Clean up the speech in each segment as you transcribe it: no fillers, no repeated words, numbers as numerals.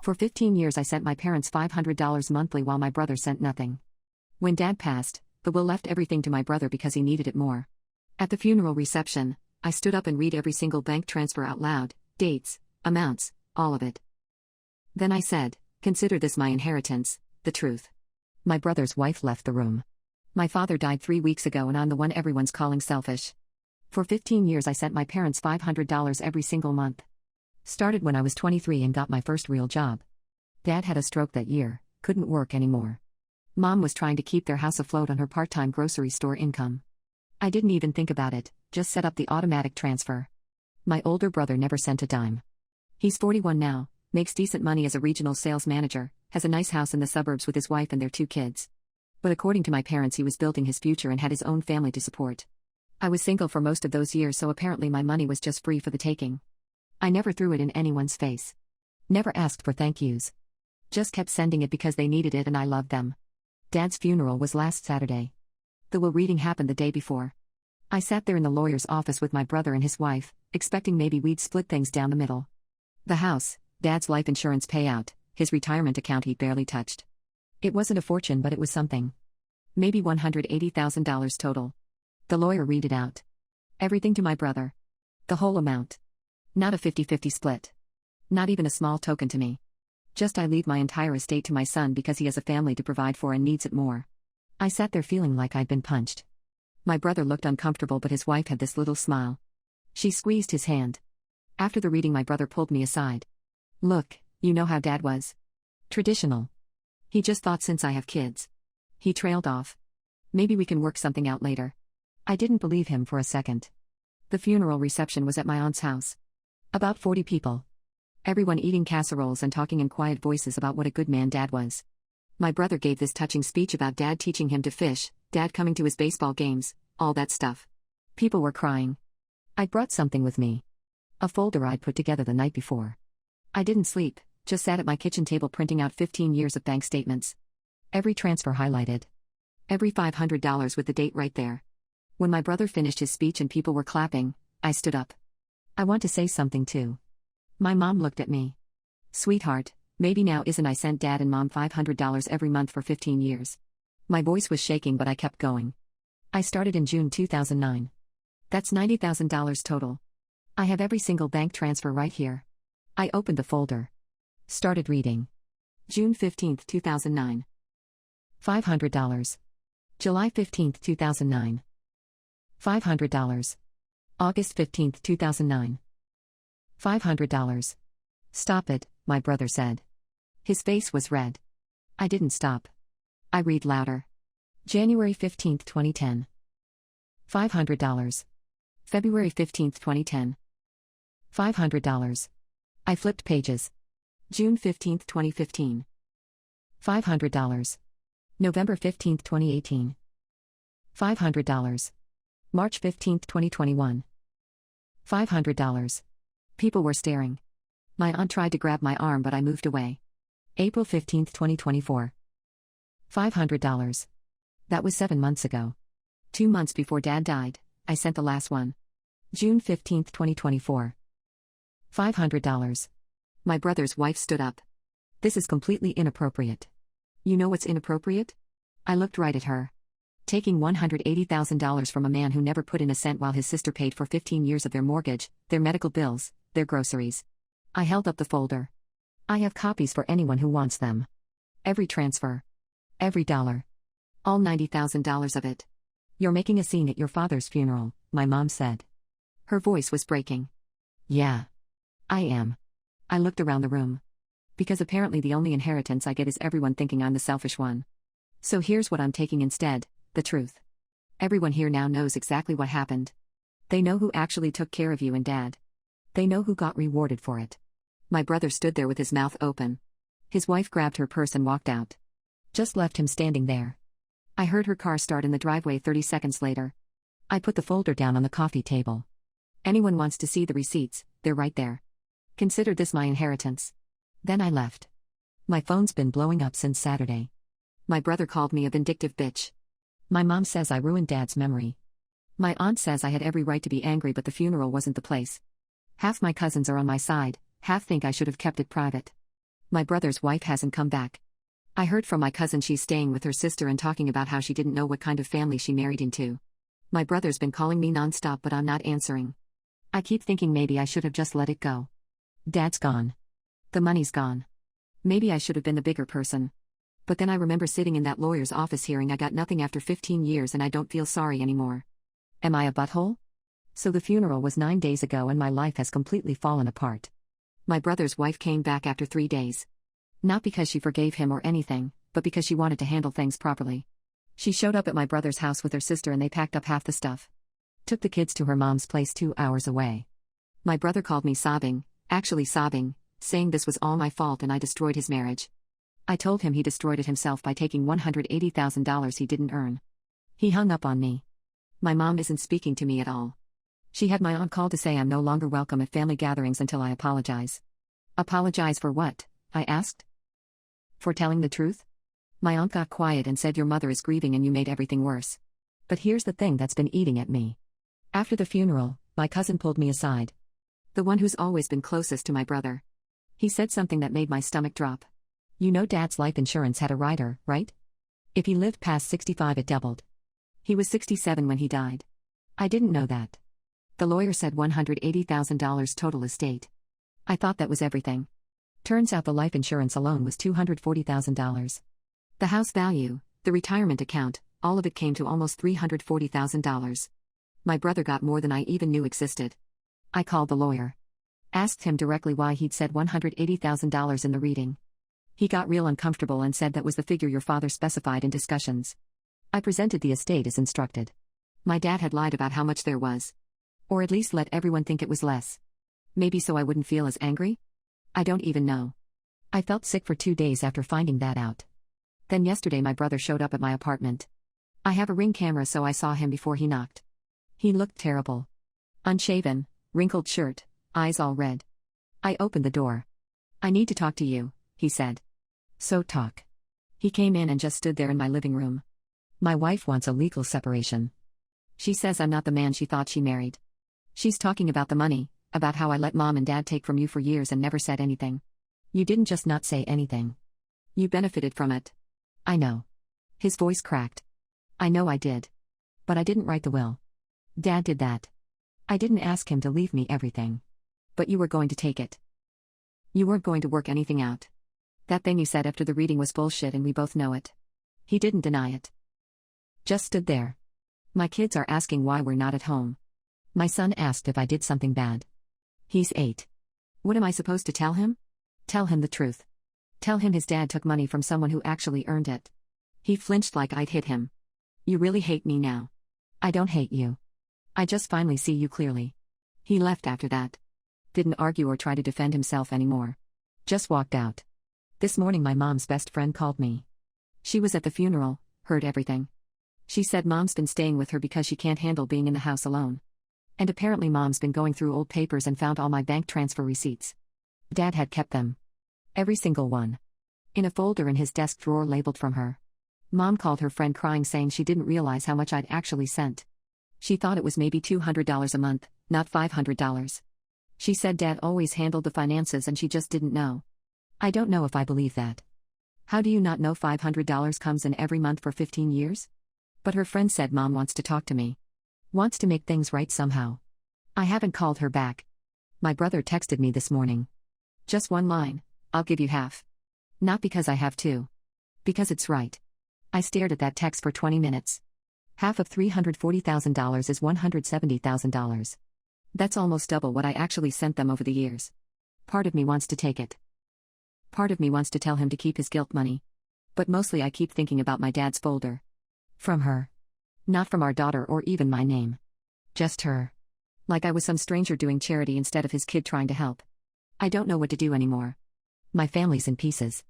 For 15 years I sent my parents $500 monthly while my brother sent nothing. When Dad passed, the will left everything to my brother because he needed it more. At the funeral reception, I stood up and read every single bank transfer out loud, dates, amounts, all of it. Then I said, "Consider this my inheritance, the truth." My brother's wife left the room. My father died 3 weeks ago and I'm the one everyone's calling selfish. For 15 years I sent my parents $500 every single month. Started when I was 23 and got my first real job. Dad had a stroke that year, couldn't work anymore. Mom was trying to keep their house afloat on her part-time grocery store income. I didn't even think about it, just set up the automatic transfer. My older brother never sent a dime. He's 41 now, makes decent money as a regional sales manager, has a nice house in the suburbs with his wife and their 2 kids. But according to my parents, he was building his future and had his own family to support. I was single for most of those years, so apparently my money was just free for the taking. I never threw it in anyone's face. Never asked for thank yous. Just kept sending it because they needed it and I loved them. Dad's funeral was last Saturday. The will reading happened the day before. I sat there in the lawyer's office with my brother and his wife, expecting maybe we'd split things down the middle. The house, Dad's life insurance payout, his retirement account he barely touched. It wasn't a fortune, but it was something. Maybe $180,000 total. The lawyer read it out. Everything to my brother. The whole amount. Not a 50-50 split. Not even a small token to me. Just I leave my entire estate to my son because he has a family to provide for and needs it more. I sat there feeling like I'd been punched. My brother looked uncomfortable, but his wife had this little smile. She squeezed his hand. After the reading, my brother pulled me aside. "Look, you know how Dad was. Traditional. He just thought since I have kids." He trailed off. "Maybe we can work something out later." I didn't believe him for a second. The funeral reception was at my aunt's house. About 40 people. Everyone eating casseroles and talking in quiet voices about what a good man Dad was. My brother gave this touching speech about Dad teaching him to fish, Dad coming to his baseball games, all that stuff. People were crying. I'd brought something with me. A folder I'd put together the night before. I didn't sleep, just sat at my kitchen table printing out 15 years of bank statements. Every transfer highlighted. Every $500 with the date right there. When my brother finished his speech and people were clapping, I stood up. "I want to say something too." My mom looked at me. "Sweetheart, maybe now isn't I sent Dad and Mom $500 every month for 15 years. My voice was shaking, but I kept going. "I started in June 2009. That's $90,000 total. I have every single bank transfer right here." I opened the folder. Started reading. June 15, 2009. $500. July 15, 2009. $500. August 15, 2009. $500. "Stop it," my brother said. His face was red. I didn't stop. I read louder. January 15, 2010. $500. February 15, 2010. $500. I flipped pages. June 15, 2015. $500. November 15, 2018. $500. March 15, 2021. $500. People were staring. My aunt tried to grab my arm, but I moved away. April 15, 2024. $500. That was 7 months ago. 2 months before Dad died, I sent the last one. June 15, 2024. $500. My brother's wife stood up. "This is completely inappropriate." "You know what's inappropriate?" I looked right at her. Taking $180,000 from a man who never put in a cent while his sister paid for 15 years of their mortgage, their medical bills, their groceries. I held up the folder. "I have copies for anyone who wants them. Every transfer. Every dollar. All $90,000 of it." "You're making a scene at your father's funeral," my mom said. Her voice was breaking. "Yeah. I am." I looked around the room. Because apparently the only inheritance I get is everyone thinking I'm the selfish one. So here's what I'm taking instead, the truth. Everyone here now knows exactly what happened. They know who actually took care of you and Dad. They know who got rewarded for it. My brother stood there with his mouth open. His wife grabbed her purse and walked out. Just left him standing there. I heard her car start in the driveway 30 seconds later. I put the folder down on the coffee table. "Anyone wants to see the receipts, they're right there. Consider this my inheritance." Then I left. My phone's been blowing up since Saturday. My brother called me a vindictive bitch. My mom says I ruined Dad's memory. My aunt says I had every right to be angry, but the funeral wasn't the place. Half my cousins are on my side, half think I should have kept it private. My brother's wife hasn't come back. I heard from my cousin she's staying with her sister and talking about how she didn't know what kind of family she married into. My brother's been calling me nonstop, but I'm not answering. I keep thinking maybe I should have just let it go. Dad's gone. The money's gone. Maybe I should have been the bigger person. But then I remember sitting in that lawyer's office hearing I got nothing after 15 years and I don't feel sorry anymore. Am I a butthole? So the funeral was 9 days ago and my life has completely fallen apart. My brother's wife came back after 3 days. Not because she forgave him or anything, but because she wanted to handle things properly. She showed up at my brother's house with her sister and they packed up half the stuff. Took the kids to her mom's place 2 hours away. My brother called me sobbing, actually sobbing, saying this was all my fault and I destroyed his marriage. I told him he destroyed it himself by taking $180,000 he didn't earn. He hung up on me. My mom isn't speaking to me at all. She had my aunt call to say I'm no longer welcome at family gatherings until I apologize. Apologize for what? I asked. For telling the truth? My aunt got quiet and said your mother is grieving and you made everything worse. But here's the thing that's been eating at me. After the funeral, my cousin pulled me aside. The one who's always been closest to my brother. He said something that made my stomach drop. You know Dad's life insurance had a rider, right? If he lived past 65 it doubled. He was 67 when he died. I didn't know that. The lawyer said $180,000 total estate. I thought that was everything. Turns out the life insurance alone was $240,000. The house value, the retirement account, all of it came to almost $340,000. My brother got more than I even knew existed. I called the lawyer. Asked him directly why he'd said $180,000 in the reading. He got real uncomfortable and said that was the figure your father specified in discussions. I presented the estate as instructed. My dad had lied about how much there was. Or at least let everyone think it was less. Maybe so I wouldn't feel as angry? I don't even know. I felt sick for 2 days after finding that out. Then yesterday my brother showed up at my apartment. I have a Ring camera so I saw him before he knocked. He looked terrible. Unshaven, wrinkled shirt, eyes all red. I opened the door. I need to talk to you, he said. So talk. He came in and just stood there in my living room. My wife wants a legal separation. She says I'm not the man she thought she married. She's talking about the money, about how I let mom and dad take from you for years and never said anything. You didn't just not say anything. You benefited from it. I know. His voice cracked. I know I did. But I didn't write the will. Dad did that. I didn't ask him to leave me everything. But you were going to take it. You weren't going to work anything out. That thing you said after the reading was bullshit and we both know it. He didn't deny it. Just stood there. My kids are asking why we're not at home. My son asked if I did something bad. He's 8. What am I supposed to tell him? Tell him the truth. Tell him his dad took money from someone who actually earned it. He flinched like I'd hit him. You really hate me now. I don't hate you. I just finally see you clearly. He left after that. Didn't argue or try to defend himself anymore. Just walked out. This morning my mom's best friend called me. She was at the funeral, heard everything. She said mom's been staying with her because she can't handle being in the house alone. And apparently mom's been going through old papers and found all my bank transfer receipts. Dad had kept them. Every single one. In a folder in his desk drawer labeled from her. Mom called her friend crying saying she didn't realize how much I'd actually sent. She thought it was maybe $200 a month, not $500. She said Dad always handled the finances and she just didn't know. I don't know if I believe that. How do you not know $500 comes in every month for 15 years? But her friend said Mom wants to talk to me. Wants to make things right somehow. I haven't called her back. My brother texted me this morning. Just one line, I'll give you half. Not because I have to. Because it's right. I stared at that text for 20 minutes. Half of $340,000 is $170,000. That's almost double what I actually sent them over the years. Part of me wants to take it. Part of me wants to tell him to keep his guilt money. But mostly I keep thinking about my dad's folder. From her. Not from our daughter or even my name. Just her. Like I was some stranger doing charity instead of his kid trying to help. I don't know what to do anymore. My family's in pieces.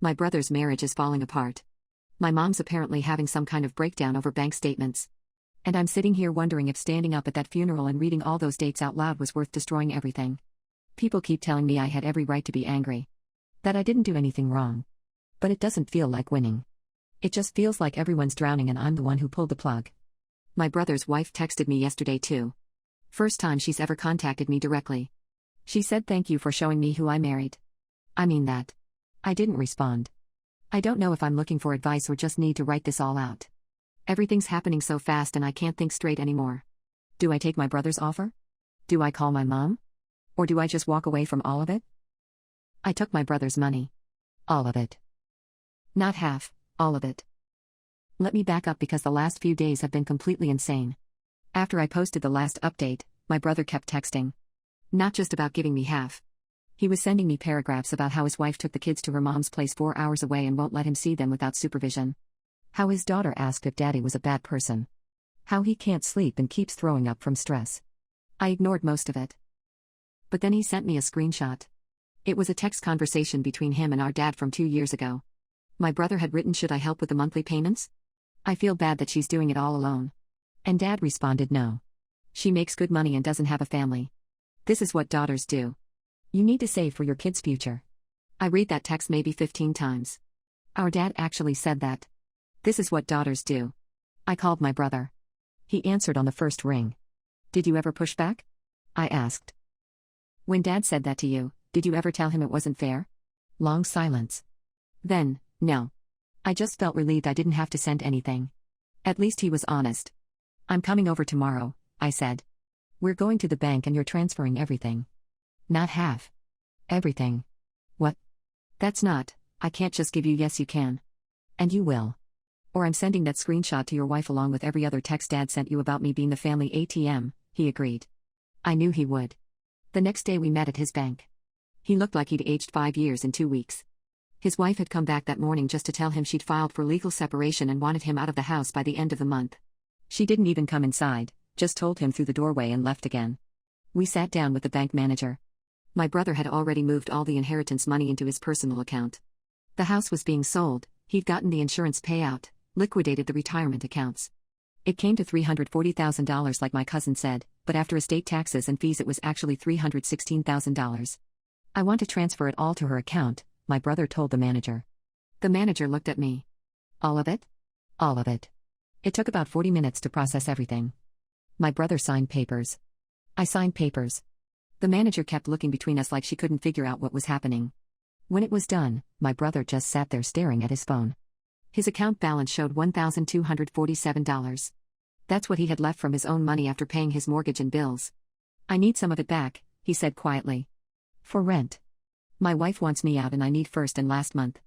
My brother's marriage is falling apart. My mom's apparently having some kind of breakdown over bank statements. And I'm sitting here wondering if standing up at that funeral and reading all those dates out loud was worth destroying everything. People keep telling me I had every right to be angry. That I didn't do anything wrong. But it doesn't feel like winning. It just feels like everyone's drowning and I'm the one who pulled the plug. My brother's wife texted me yesterday too. First time she's ever contacted me directly. She said thank you for showing me who I married. I mean that. I didn't respond. I don't know if I'm looking for advice or just need to write this all out. Everything's happening so fast and I can't think straight anymore. Do I take my brother's offer? Do I call my mom? Or do I just walk away from all of it? I took my brother's money. All of it. Not half, all of it. Let me back up because the last few days have been completely insane. After I posted the last update, my brother kept texting. Not just about giving me half. He was sending me paragraphs about how his wife took the kids to her mom's place 4 hours away and won't let him see them without supervision. How his daughter asked if daddy was a bad person. How he can't sleep and keeps throwing up from stress. I ignored most of it. But then he sent me a screenshot. It was a text conversation between him and our dad from 2 years ago. My brother had written, "Should I help with the monthly payments? I feel bad that she's doing it all alone." And dad responded, "No. She makes good money and doesn't have a family. This is what daughters do. You need to save for your kids' future." I read that text maybe 15 times. Our dad actually said that. This is what daughters do. I called my brother. He answered on the first ring. "Did you ever push back?" I asked. "When dad said that to you, did you ever tell him it wasn't fair?" Long silence. Then, no. I just felt relieved I didn't have to send anything. At least he was honest. "I'm coming over tomorrow," I said. "We're going to the bank and you're transferring everything." "Not half. Everything." "What?" "That's not, I can't just give you yes you can." "And you will. Or I'm sending that screenshot to your wife along with every other text dad sent you about me being the family ATM," he agreed. I knew he would. The next day we met at his bank. He looked like he'd aged 5 years in 2 weeks. His wife had come back that morning just to tell him she'd filed for legal separation and wanted him out of the house by the end of the month. She didn't even come inside, just told him through the doorway and left again. We sat down with the bank manager. My brother had already moved all the inheritance money into his personal account. The house was being sold, he'd gotten the insurance payout, liquidated the retirement accounts. It came to $340,000 like my cousin said, but after estate taxes and fees it was actually $316,000. "I want to transfer it all to her account," my brother told the manager. The manager looked at me. "All of it?" "All of it." It took about 40 minutes to process everything. My brother signed papers. I signed papers. The manager kept looking between us like she couldn't figure out what was happening. When it was done, my brother just sat there staring at his phone. His account balance showed $1,247. That's what he had left from his own money after paying his mortgage and bills. "I need some of it back," he said quietly. "For rent. My wife wants me out and I need first and last month."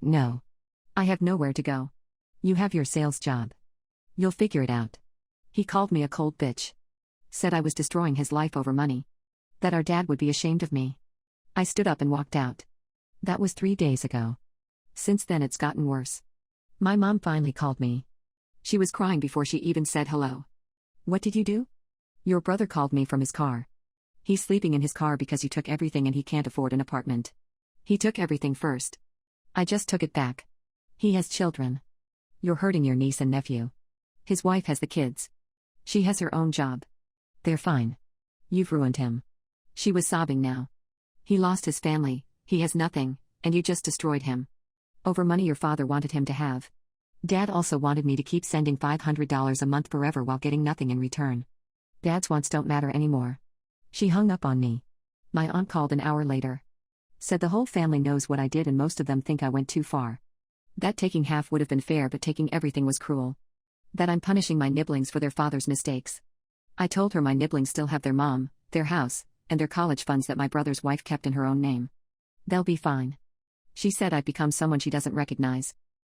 "No. I have nowhere to go. You have your sales job. You'll figure it out." He called me a cold bitch. Said I was destroying his life over money. That our dad would be ashamed of me. I stood up and walked out. That was 3 days ago. Since then it's gotten worse. My mom finally called me. She was crying before she even said hello. "What did you do?" "Your brother called me from his car. He's sleeping in his car because you took everything and he can't afford an apartment. He took everything first. I just took it back. He has children. You're hurting your niece and nephew. His wife has the kids. She has her own job. They're fine. You've ruined him." She was sobbing now. "He lost his family, he has nothing, and you just destroyed him. Over money your father wanted him to have. Dad also wanted me to keep sending $500 a month forever while getting nothing in return. Dad's wants don't matter anymore." She hung up on me. My aunt called an hour later. Said the whole family knows what I did and most of them think I went too far. That taking half would have been fair but taking everything was cruel. That I'm punishing my nibblings for their father's mistakes. I told her my nibblings still have their mom, their house, and their college funds that my brother's wife kept in her own name. They'll be fine. She said I'd become someone she doesn't recognize.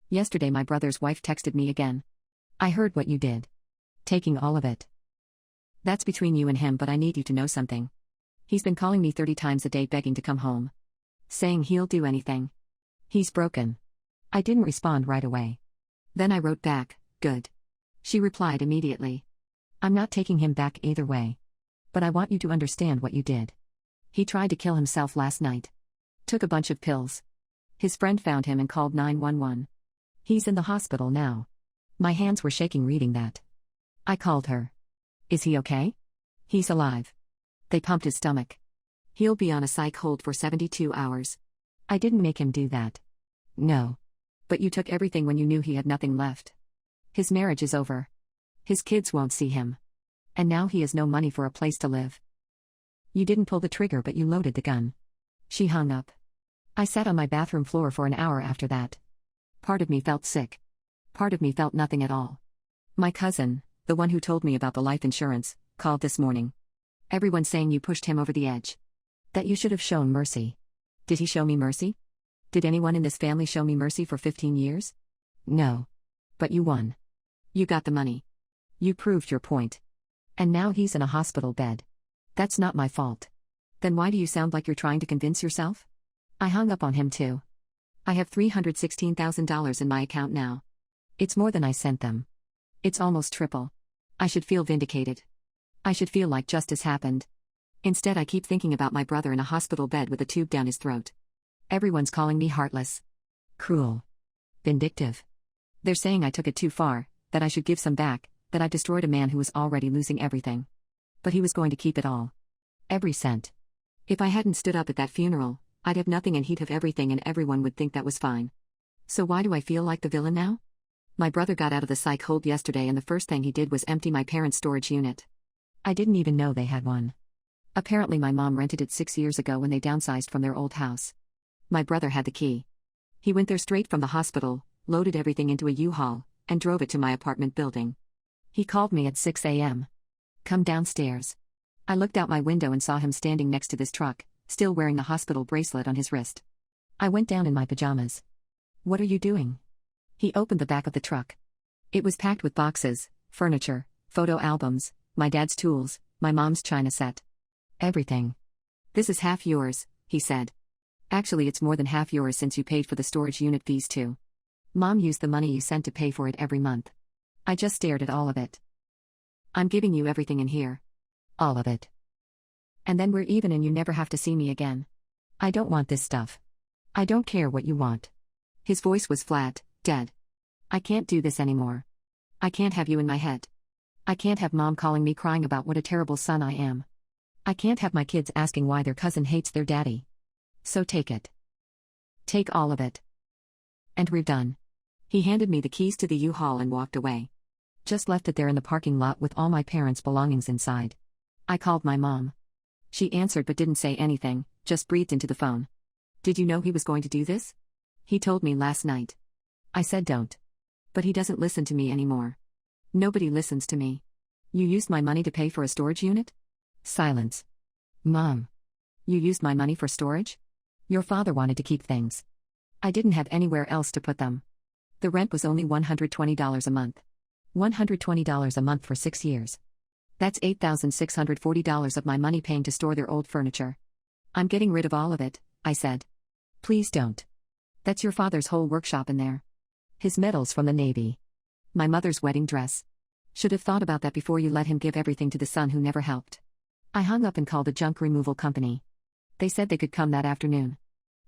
Yesterday my brother's wife texted me again. "I heard what you did. Taking all of it. That's between you and him, but I need you to know something. He's been calling me 30 times a day begging to come home. Saying he'll do anything. He's broken." I didn't respond right away. Then I wrote back, "Good." She replied immediately. "I'm not taking him back either way. But I want you to understand what you did. He tried to kill himself last night. Took a bunch of pills. His friend found him and called 911. He's in the hospital now." My hands were shaking reading that. I called her. "Is he okay?" "He's alive. They pumped his stomach. He'll be on a psych hold for 72 hours. I didn't make him do that." "No. But you took everything when you knew he had nothing left. His marriage is over. His kids won't see him. And now he has no money for a place to live. You didn't pull the trigger but you loaded the gun." She hung up. I sat on my bathroom floor for an hour after that. Part of me felt sick. Part of me felt nothing at all. My cousin, the one who told me about the life insurance, called this morning. Everyone's saying you pushed him over the edge. That you should have shown mercy. Did he show me mercy? Did anyone in this family show me mercy for 15 years? No. But you won. You got the money. You proved your point. And now he's in a hospital bed. That's not my fault. Then why do you sound like you're trying to convince yourself? I hung up on him too. I have $316,000 in my account now. It's more than I sent them. It's almost triple. I should feel vindicated. I should feel like justice happened. Instead, I keep thinking about my brother in a hospital bed with a tube down his throat. Everyone's calling me heartless. Cruel. Vindictive. They're saying I took it too far, that I should give some back, that I destroyed a man who was already losing everything. But he was going to keep it all. Every cent. If I hadn't stood up at that funeral, I'd have nothing and he'd have everything and everyone would think that was fine. So why do I feel like the villain now? My brother got out of the psych hold yesterday and the first thing he did was empty my parents' storage unit. I didn't even know they had one. Apparently my mom rented it 6 years ago when they downsized from their old house. My brother had the key. He went there straight from the hospital, loaded everything into a U-Haul, and drove it to my apartment building. He called me at 6 a.m. Come downstairs. I looked out my window and saw him standing next to this truck, still wearing the hospital bracelet on his wrist. I went down in my pajamas. What are you doing? He opened the back of the truck. It was packed with boxes, furniture, photo albums, my dad's tools, my mom's china set. Everything. This is half yours, he said. Actually, it's more than half yours since you paid for the storage unit fees too. Mom used the money you sent to pay for it every month. I just stared at all of it. I'm giving you everything in here. All of it. And then we're even and you never have to see me again. I don't want this stuff. I don't care what you want. His voice was flat, dead. I can't do this anymore. I can't have you in my head. I can't have Mom calling me crying about what a terrible son I am. I can't have my kids asking why their cousin hates their daddy. So take it. Take all of it. And we're done. He handed me the keys to the U-Haul and walked away. Just left it there in the parking lot with all my parents' belongings inside. I called my mom. She answered but didn't say anything, just breathed into the phone. Did you know he was going to do this? He told me last night. I said don't. But he doesn't listen to me anymore. Nobody listens to me. You used my money to pay for a storage unit? Silence. Mom. You used my money for storage? Your father wanted to keep things. I didn't have anywhere else to put them. The rent was only $120 a month. $120 a month for 6 years. That's $8,640 of my money paying to store their old furniture. I'm getting rid of all of it, I said. Please don't. That's your father's whole workshop in there. His medals from the Navy. My mother's wedding dress. Should have thought about that before you let him give everything to the son who never helped. I hung up and called a junk removal company. They said they could come that afternoon.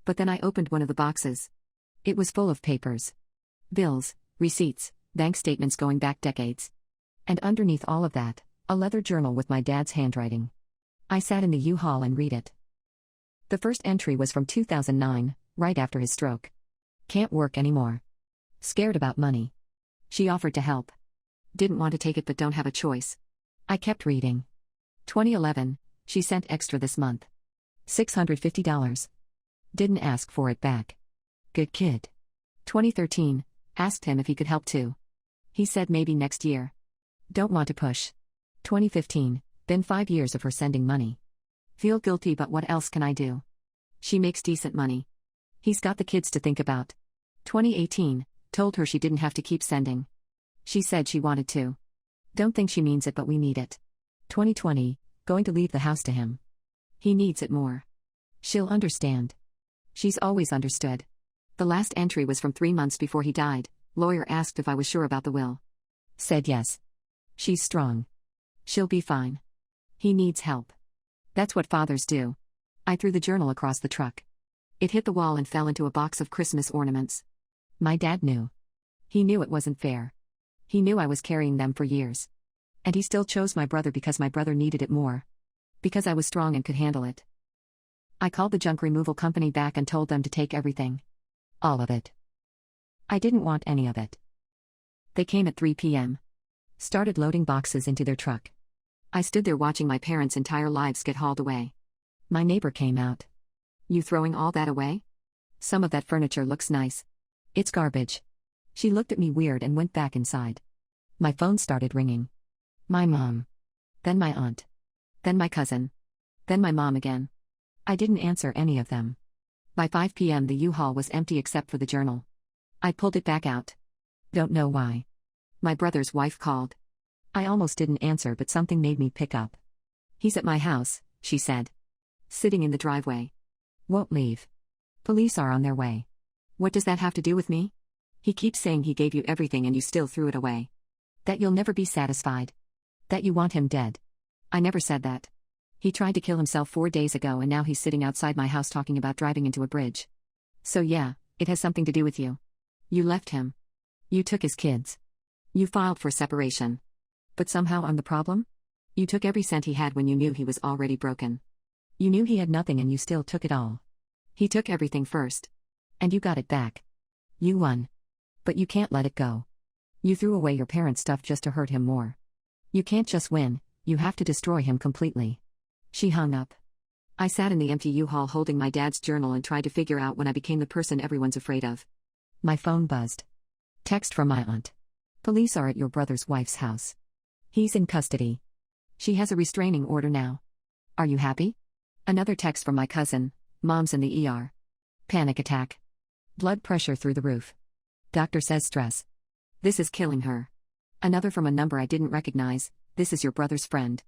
But then I opened one of the boxes. It was full of papers. Bills, receipts, bank statements going back decades. And underneath all of that, a leather journal with my dad's handwriting. I sat in the U-Haul and read it. The first entry was from 2009, right after his stroke. Can't work anymore. Scared about money. She offered to help. Didn't want to take it but don't have a choice. I kept reading. 2011, she sent extra this month. $650. Didn't ask for it back. Good kid. 2013, asked him if he could help too. He said maybe next year. Don't want to push. 2015, been 5 years of her sending money. Feel guilty but what else can I do? She makes decent money. He's got the kids to think about. 2018, told her she didn't have to keep sending. She said she wanted to. Don't think she means it but we need it. 2020, going to leave the house to him. He needs it more. She'll understand. She's always understood. The last entry was from 3 months before he died. Lawyer asked if I was sure about the will. Said yes. She's strong. She'll be fine. He needs help. That's what fathers do. I threw the journal across the truck. It hit the wall and fell into a box of Christmas ornaments. My dad knew. He knew it wasn't fair. He knew I was carrying them for years. And he still chose my brother because my brother needed it more. Because I was strong and could handle it. I called the junk removal company back and told them to take everything. All of it. I didn't want any of it. They came at 3 p.m. Started loading boxes into their truck. I stood there watching my parents' entire lives get hauled away. My neighbor came out. You throwing all that away? Some of that furniture looks nice. It's garbage. She looked at me weird and went back inside. My phone started ringing. My mom. Then my aunt. Then my cousin. Then my mom again. I didn't answer any of them. By 5 p.m. the U-Haul was empty except for the journal. I pulled it back out. Don't know why. My brother's wife called. I almost didn't answer, but something made me pick up. He's at my house, she said. Sitting in the driveway. Won't leave. Police are on their way. What does that have to do with me? He keeps saying he gave you everything and you still threw it away. That you'll never be satisfied. That you want him dead. I never said that. He tried to kill himself 4 days ago and now he's sitting outside my house talking about driving into a bridge. So yeah, it has something to do with you. You left him. You took his kids. You filed for separation. But somehow I'm the problem? You took every cent he had when you knew he was already broken. You knew he had nothing and you still took it all. He took everything first. And you got it back. You won. But you can't let it go. You threw away your parents' stuff just to hurt him more. You can't just win, you have to destroy him completely. She hung up. I sat in the empty U-Haul holding my dad's journal and tried to figure out when I became the person everyone's afraid of. My phone buzzed. Text from my aunt. Police are at your brother's wife's house. He's in custody. She has a restraining order now. Are you happy? Another text from my cousin. Mom's in the ER. Panic attack. Blood pressure through the roof. Doctor says stress. This is killing her. Another from a number I didn't recognize. This is your brother's friend.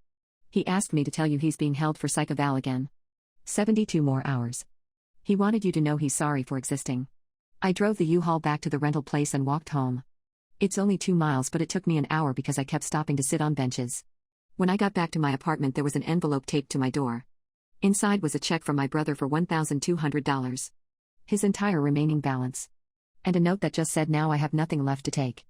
He asked me to tell you he's being held for psych eval again. 72 more hours. He wanted you to know he's sorry for existing. I drove the U-Haul back to the rental place and walked home. It's only 2 miles, but it took me an hour because I kept stopping to sit on benches. When I got back to my apartment, there was an envelope taped to my door. Inside was a check from my brother for $1,200. His entire remaining balance. And a note that just said, now I have nothing left to take.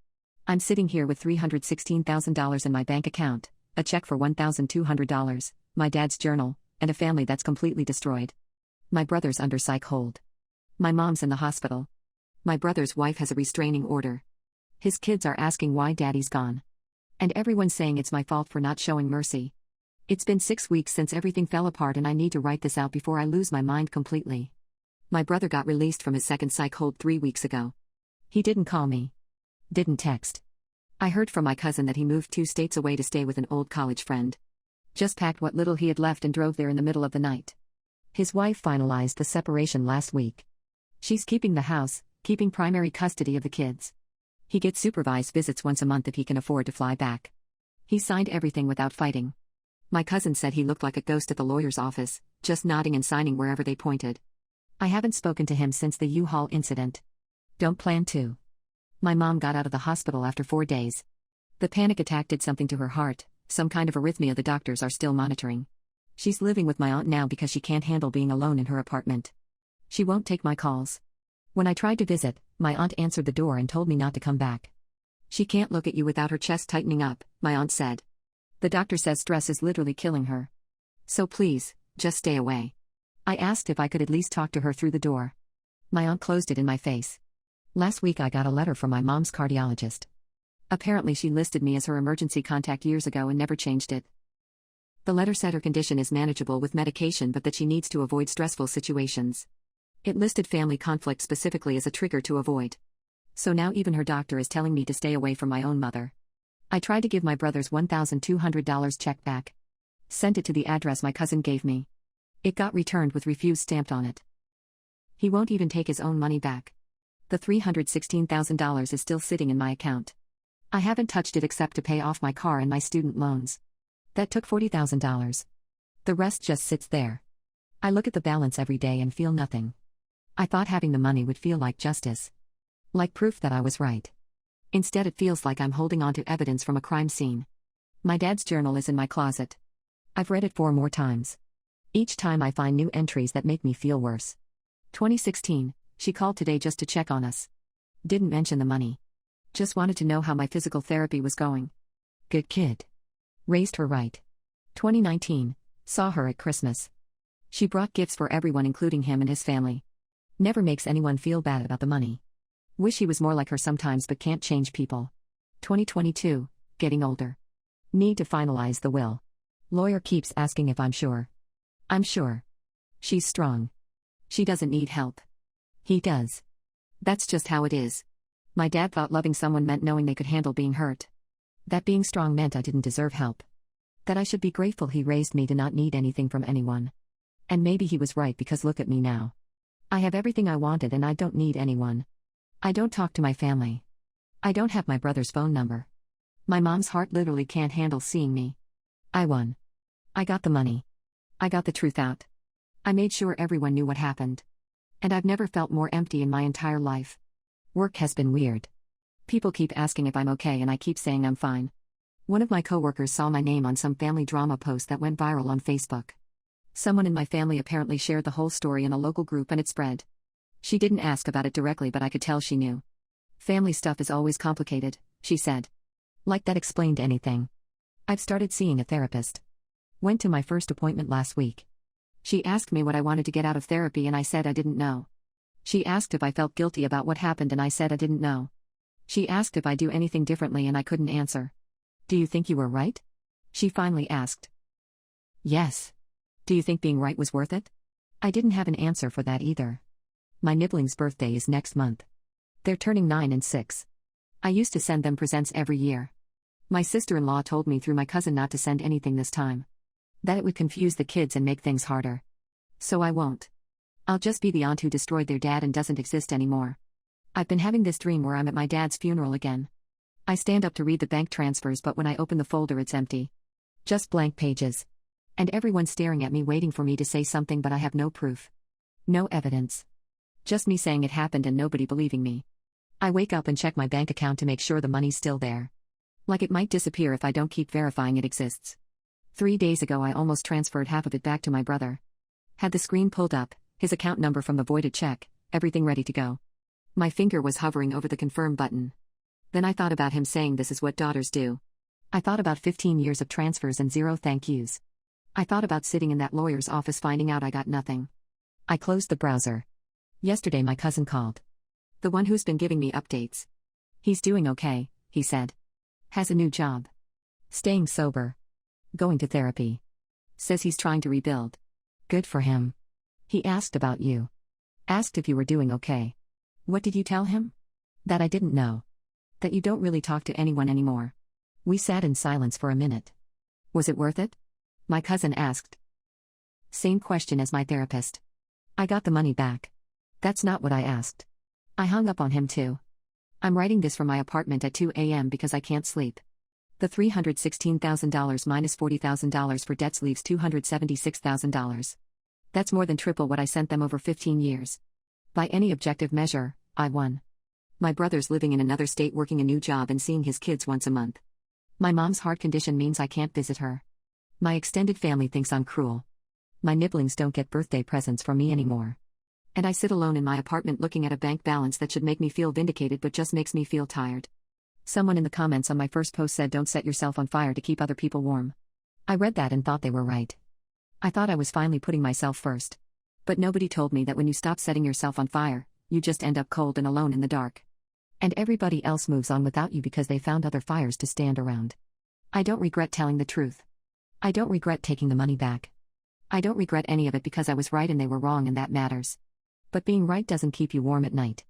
I'm sitting here with $316,000 in my bank account, a check for $1,200, my dad's journal, and a family that's completely destroyed. My brother's under psych hold. My mom's in the hospital. My brother's wife has a restraining order. His kids are asking why daddy's gone. And everyone's saying it's my fault for not showing mercy. It's been 6 weeks since everything fell apart and I need to write this out before I lose my mind completely. My brother got released from his second psych hold 3 weeks ago. He didn't call me. Didn't text. I heard from my cousin that he moved 2 states away to stay with an old college friend. Just packed what little he had left and drove there in the middle of the night. His wife finalized the separation last week. She's keeping the house, keeping primary custody of the kids. He gets supervised visits once a month if he can afford to fly back. He signed everything without fighting. My cousin said he looked like a ghost at the lawyer's office, just nodding and signing wherever they pointed. I haven't spoken to him since the U-Haul incident. Don't plan to. My mom got out of the hospital after 4 days. The panic attack did something to her heart, some kind of arrhythmia the doctors are still monitoring. She's living with my aunt now because she can't handle being alone in her apartment. She won't take my calls. When I tried to visit, my aunt answered the door and told me not to come back. She can't look at you without her chest tightening up, my aunt said. The doctor says stress is literally killing her. So please, just stay away. I asked if I could at least talk to her through the door. My aunt closed it in my face. Last week I got a letter from my mom's cardiologist. Apparently she listed me as her emergency contact years ago and never changed it. The letter said her condition is manageable with medication but that she needs to avoid stressful situations. It listed family conflict specifically as a trigger to avoid. So now even her doctor is telling me to stay away from my own mother. I tried to give my brother's $1,200 check back. Sent it to the address my cousin gave me. It got returned with refused stamped on it. He won't even take his own money back. The $316,000 is still sitting in my account. I haven't touched it except to pay off my car and my student loans. That took $40,000. The rest just sits there. I look at the balance every day and feel nothing. I thought having the money would feel like justice. Like proof that I was right. Instead it feels like I'm holding on to evidence from a crime scene. My dad's journal is in my closet. I've read it 4 more times. Each time I find new entries that make me feel worse. 2016, she called today just to check on us. Didn't mention the money. Just wanted to know how my physical therapy was going. Good kid. Raised her right. 2019, saw her at Christmas. She brought gifts for everyone including him and his family. Never makes anyone feel bad about the money. Wish he was more like her sometimes but can't change people. 2022, getting older. Need to finalize the will. Lawyer keeps asking if I'm sure. I'm sure. She's strong. She doesn't need help. He does. That's just how it is. My dad thought loving someone meant knowing they could handle being hurt. That being strong meant I didn't deserve help. That I should be grateful he raised me to not need anything from anyone. And maybe he was right because look at me now. I have everything I wanted and I don't need anyone. I don't talk to my family. I don't have my brother's phone number. My mom's heart literally can't handle seeing me. I won. I got the money. I got the truth out. I made sure everyone knew what happened. And I've never felt more empty in my entire life. Work has been weird. People keep asking if I'm okay and I keep saying I'm fine. One of my coworkers saw my name on some family drama post that went viral on Facebook. Someone in my family apparently shared the whole story in a local group and it spread. She didn't ask about it directly, but I could tell she knew. Family stuff is always complicated, she said. Like that explained anything. I've started seeing a therapist. Went to my first appointment last week. She asked me what I wanted to get out of therapy and I said I didn't know. She asked if I felt guilty about what happened and I said I didn't know. She asked if I do anything differently and I couldn't answer. Do you think you were right? She finally asked. Yes. Do you think being right was worth it? I didn't have an answer for that either. My nibblings' birthday is next month. They're turning 9 and 6. I used to send them presents every year. My sister-in-law told me through my cousin not to send anything this time. That it would confuse the kids and make things harder. So I won't. I'll just be the aunt who destroyed their dad and doesn't exist anymore. I've been having this dream where I'm at my dad's funeral again. I stand up to read the bank transfers, but when I open the folder it's empty. Just blank pages. And everyone's staring at me waiting for me to say something, but I have no proof. No evidence. Just me saying it happened and nobody believing me. I wake up and check my bank account to make sure the money's still there. Like it might disappear if I don't keep verifying it exists. 3 days ago I almost transferred half of it back to my brother. Had the screen pulled up, his account number from the voided check, everything ready to go. My finger was hovering over the confirm button. Then I thought about him saying this is what daughters do. I thought about 15 years of transfers and 0 thank yous. I thought about sitting in that lawyer's office finding out I got nothing. I closed the browser. Yesterday my cousin called. The one who's been giving me updates. He's doing okay, he said. Has a new job. Staying sober. Going to therapy. Says he's trying to rebuild. Good for him. He asked about you. Asked if you were doing okay. What did you tell him? That I didn't know. That you don't really talk to anyone anymore. We sat in silence for a minute. Was it worth it? My cousin asked. Same question as my therapist. I got the money back. That's not what I asked. I hung up on him too. I'm writing this from my apartment at 2 a.m. because I can't sleep. The $316,000 minus $40,000 for debts leaves $276,000. That's more than triple what I sent them over 15 years. By any objective measure, I won. My brother's living in another state working a new job and seeing his kids once a month. My mom's heart condition means I can't visit her. My extended family thinks I'm cruel. My nibblings don't get birthday presents from me anymore. And I sit alone in my apartment looking at a bank balance that should make me feel vindicated but just makes me feel tired. Someone in the comments on my first post said don't set yourself on fire to keep other people warm. I read that and thought they were right. I thought I was finally putting myself first. But nobody told me that when you stop setting yourself on fire, you just end up cold and alone in the dark. And everybody else moves on without you because they found other fires to stand around. I don't regret telling the truth. I don't regret taking the money back. I don't regret any of it because I was right and they were wrong and that matters. But being right doesn't keep you warm at night.